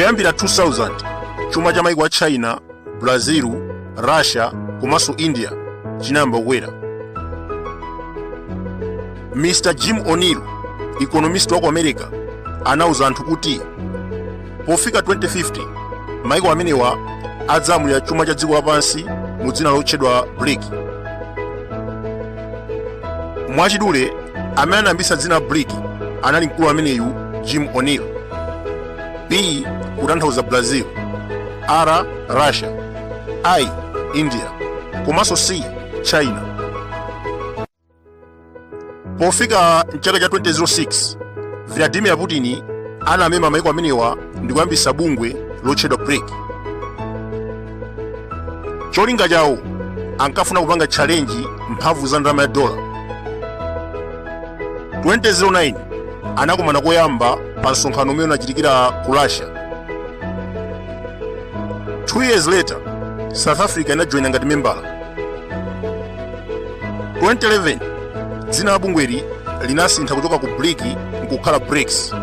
kuyambira 2000 chuma cha maiko a China, Brazil, Russia komanso India chinayamba kukwera. Mr. Jim O'Neill, economist wa ku America, anauza anthu kuti pofika 2050 maiko amenewa adzamulira chuma cha dziko lapansi mu dzina lotchedwa BRICS. Mwachidule amene anayambitsa dzina BRICS anali mkulu ameneyu Jim O'Neill. B kutanthauza Brazil, R Russia, I India komanso C China. Pofika mchaka cha 2006 Vladimir Putin anamema maiko amenewa ndi kuyambitsa bungwe lotchedwa BRICS. Cholinga chawo ankafuna kupanga challenge mphamvu za ndalama ya dola. 2009 anakumana koyamba pa msonkhano umene unachitikira ku Russia. 2 years later South Africa inajoina ngati membala. 2011 dzina la bungweli linasintha kuchoka ku BRICS nkukhala BRICS.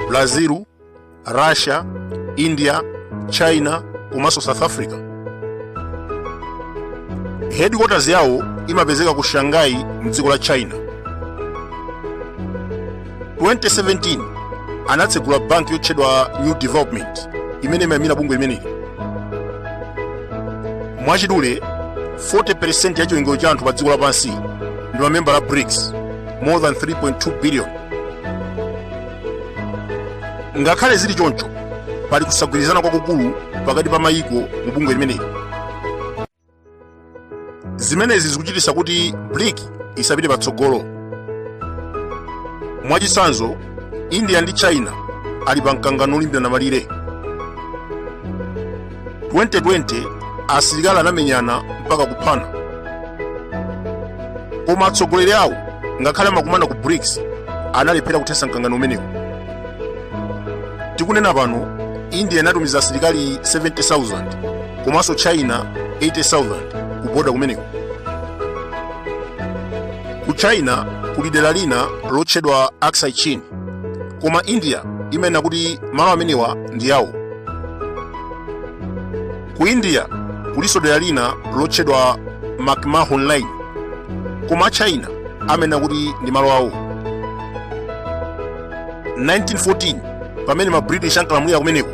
Brazil, Russia, India, China komanso South Africa. Headquarters yawo imapezeka ku Shanghai mdziko la China. 2017 anatsegula banki yotchedwa New Development imene imayimira bungwe limeneli. Mwachidule 40% ya chiwerengero cha anthu pa dziko lapansi ndi mamemba la BRICS, more than 3.2 billion. Ngakhale zili choncho pali kusagwirizana kwakukulu pakati pa mayiko mu bungwe limeneli. Zimenezi zikuchititsa kuti BRICS isapite patsogolo. Mwachitsanzo India ndi China ali pa mkangano olimbirana malire. 2020 asilikali anamenyana mpaka kuphana. Koma atsogoleri awo ngakhale amakumana ku BRICS analephera kuthetsa mkangano umenewu. Tikunena pano India inatumiza asilikali 70,000 komanso China 80,000 ku boda kumeneku. Ku China kuli dera lina lotchedwa Aksai Chin, koma India imanena kuti malo amenewa ndi yawo. Ku India kuliso dera lina lotchedwa McMahon Line, koma China amanena kuti ndi malo awo. 1914 pamene ma British ankalamulira kumeneko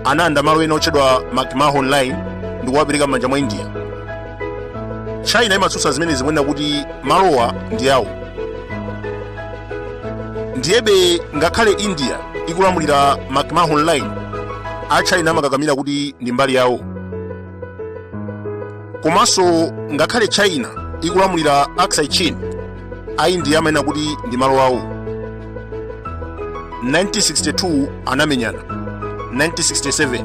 anayanda malo ena otchedwa McMahon Line ndi kuwapereka m'manja mwa India. China imatsutsa zimene zikunena kuti malowa ndi yawo. Ndiyebe ngakhale India ikulamulira McMahon Line, a China amakakamira kuti ndi mbali yawo. Komanso ngakhale China ikulamulira Aksai Chin, a India amanena kuti ndi malo awo. 1962 anamenyana, 1967,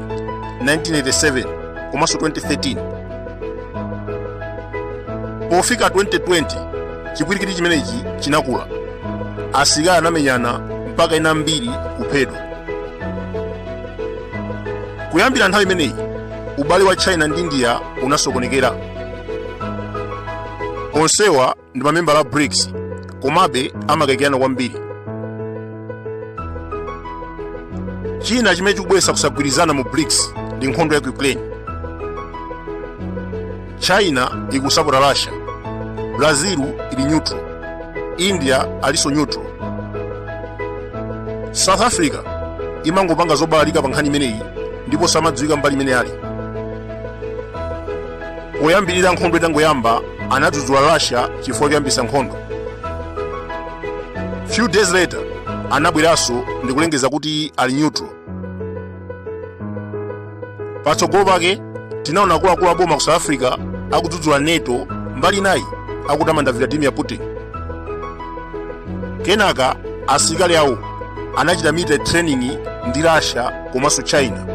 1987 komanso 2013. Pofika 2020 chipwirikiti chimenechi chinakula. Asilikali anamenyana mpaka ena mbiri kuphedwa. Kuyambira nthawi imeneyi ubale wa China ndi India unasokonekera. Onsewa ndi mamemba la BRICS komabe amakayikirana kwambiri. China chimene chikubweretsa kusagwirizana mu BRICS ndi nkhondo ya ku Ukraine. China ikusapota Russia, Brazil ili neutral, India aliso neutral. South Africa imangopanga zobalalika pa nkhani imeneyi ndipo samadziwika mbali imene ali. Poyambirira nkhondo itangoyamba anadzudzula Russia chifukwa choyambitsa nkhondo. Few days later anabweranso ndi kulengeza kuti ali neutral. Patsogolo pake tinaona akuluakulu a boma ku South Africa akudzudzula NATO mbali nayi akutamanda Vladimir Putin. Kenaka asilikali awo anachita military training ndi Russia komanso China.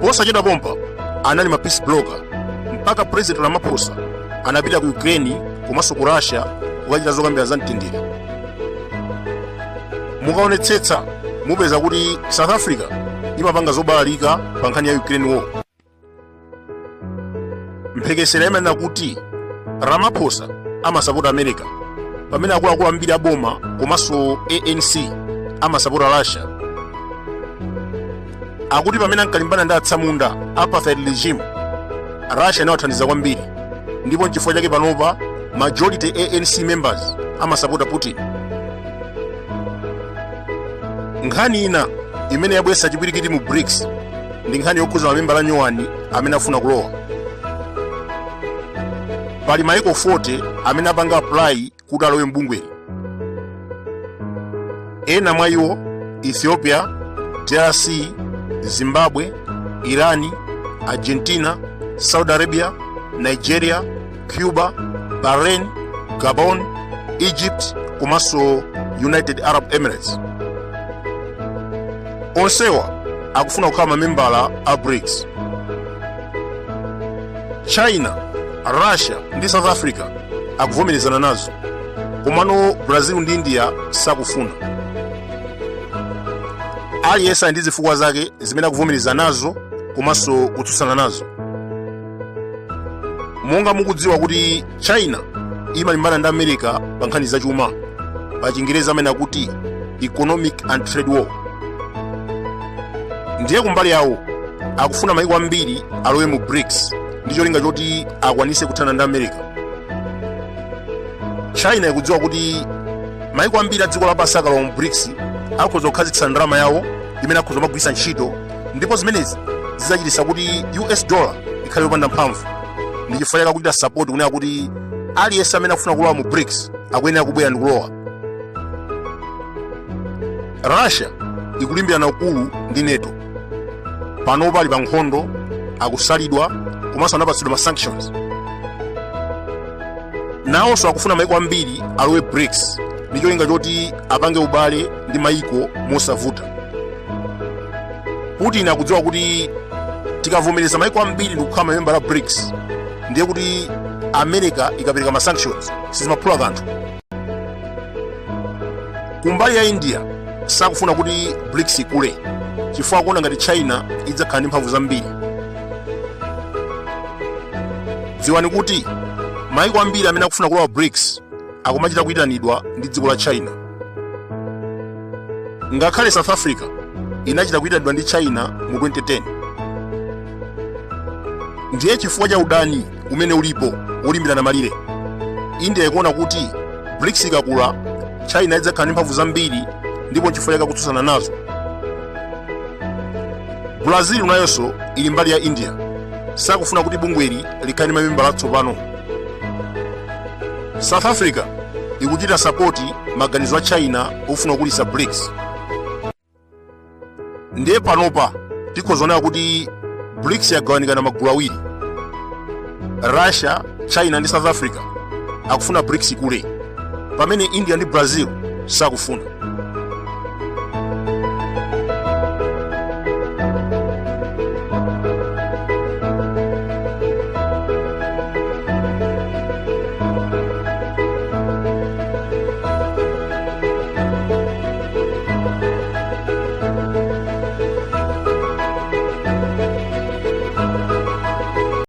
Posachedwa pompa anali ma peace broker mpaka President Ramaphosa anapita ku Ukraine komanso ku Russia kukachita zokambira za mtendere. Mukaonetsetsa mupeza kuti South Africa imapanga zobalalika pa nkhani ya Ukraine war. Mphekesera imanena kuti Ramaphosa amasapota America pamene akuluakulu ambiri aboma komanso ANC amasapota Russia akuti pamene ankalimbana ndi atsamunda apartheid regime, Russia inawathandiza kwambiri, ndipo n'chifukwa chake panopa majority ANC members amasapota Putin. Nkhani ina imene yabweretsa chipwirikiti mu BRICS ndi nkhani yokhuza mamembala anyowani amene afuna kulowa. Pali maiko 40 amene apanga apply kuti alowe mbungweli. Ena mwa iwo Ethiopia, DRC, Zimbabwe, Irani, Argentina, Saudi Arabia, Nigeria, Cuba, Bahrain, Gabon, Egypt komanso United Arab Emirates. Onsewa akufuna kukhala mamembala a BRICS. China, Russia ndi South Africa akuvomerezana nazo, komano Brazil ndi India sakufuna. Aliyense ndi zifukwa zake zimene akuvomerezana nazo komanso kutsutsana nazo. Monga mukudziwa kuti China imalimbana ndi America pa nkhani zachuma, pa Chingereza amene akuti economic and trade war. Ndiye kumbali yawo akufuna maiko ambiri alowe mu BRICS ndi cholinga choti akwanise kuthana ndi America. China ikudziwa kuti maiko ambiri a dziko lapansi akalowa mu BRICS akhoza kukhazikitsa ndalama yawo imene akhoza kumagwiritsa ntchito, ndipo zimenezi zidzachititsa kuti US dollar ikhale yopanda mphamvu. Ndi chifukwa chake akuchita support kunena kuti aliyense amene akufuna kulowa mu BRICS akuyenera kubwera ndi kulowa. Russia ikulimbirana ukulu ndi NATO. Panopa ali pa nkhondo, akusalidwa komanso anapatsidwa ma sanctions. Nawonso akufuna maiko ambiri alowe BRICS ndi cholinga choti apange ubale ndi maiko mosavuta. Putin akudziwa kuti tikavomereza maiko ambiri ndi kukhala mamembala a BRICS, ndiye kuti America ikapereka ma sanctions sizimaphula kanthu. Kumbali ya India sakufuna kuti BRICS ikule, chifukwa akuona ngati China idzakhala ndi mphamvu zambiri. Dziwani kuti maiko ambiri amene akufuna kulowa BRICS akumachita kuyitanidwa ndi dziko la China. Ngakhale South Africa inachita kuyitanidwa ndi China mu 2010. Ndiye chifukwa cha udani umene ulipo olimbirana malire, India ikuona kuti BRICS ikakula China idzakhala ndi mphamvu zambiri, ndipo chifukwa chake kutsutsana nazo. Brazil nayonso ili mbali ya India, sakufuna kuti bungweli likhale ndi mamembala atsopano. South Africa ikuchita sapoti maganizo a China ofuna kulisa BRICS. Ndiye panopa tikhozoona kuti BRICS yagawanikana magulu awiri. Russia, China ndi South Africa akufuna BRICS ikule, pamene India ndi Brazil sakufuna.